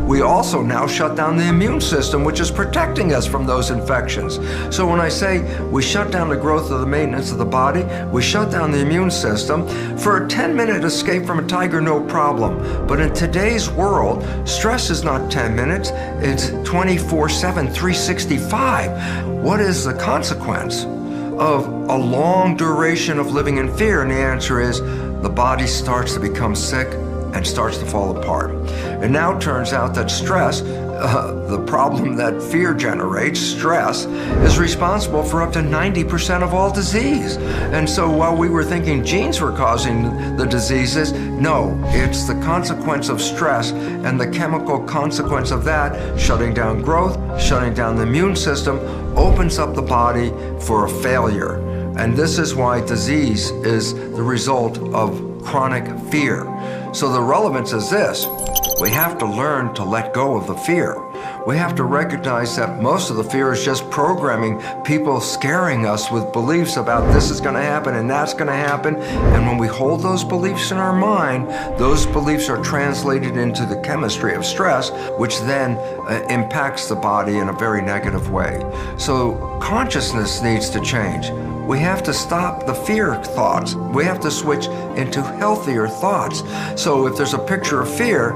we also now shut down the immune system, which is protecting us from those infections. So when I say we shut down the growth of the maintenance of the body, we shut down the immune system. For a 10-minute escape from a tiger, no problem. But in today's world, stress is not 10 minutes, it's 24/7, 365. What is the consequence of a long duration of living in fear? And the answer is the body starts to become sick and starts to fall apart. It now turns out that stress, the problem that fear generates, stress, is responsible for up to 90% of all disease. And so while we were thinking genes were causing the diseases, no, it's the consequence of stress and the chemical consequence of that, shutting down growth, shutting down the immune system, opens up the body for a failure. And this is why disease is the result of chronic fear. So the relevance is this: we have to learn to let go of the fear. We have to recognize that most of the fear is just programming, people scaring us with beliefs about this is going to happen and that's going to happen. And when we hold those beliefs in our mind, those beliefs are translated into the chemistry of stress, which then impacts the body in a very negative way. So consciousness needs to change. We have to stop the fear thoughts. We have to switch into healthier thoughts. So if there's a picture of fear,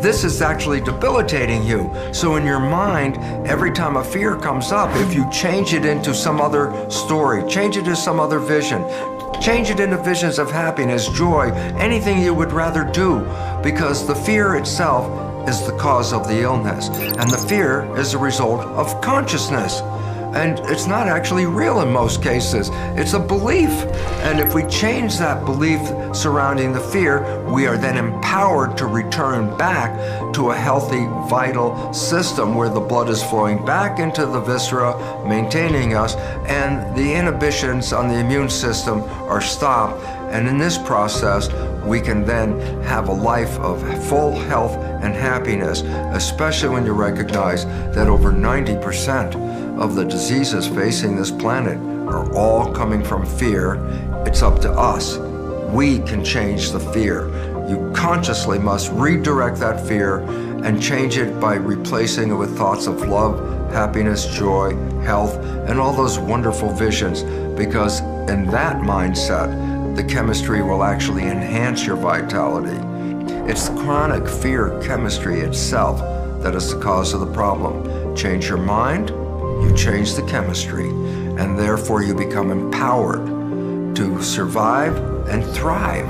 this is actually debilitating you. So in your mind, every time a fear comes up, if you change it into some other story, change it to some other vision, change it into visions of happiness, joy, anything you would rather do, because the fear itself is the cause of the illness. And the fear is the result of consciousness. And it's not actually real in most cases. It's a belief. And if we change that belief surrounding the fear, we are then empowered to return back to a healthy, vital system where the blood is flowing back into the viscera, maintaining us, and the inhibitions on the immune system are stopped. And in this process, we can then have a life of full health and happiness, especially when you recognize that over 90% of the diseases facing this planet are all coming from fear. It's up to us. We can change the fear. You consciously must redirect that fear and change it by replacing it with thoughts of love, happiness, joy, health, and all those wonderful visions, because in that mindset, the chemistry will actually enhance your vitality. It's the chronic fear chemistry itself that is the cause of the problem. Change your mind, you change the chemistry, and therefore you become empowered to survive and thrive.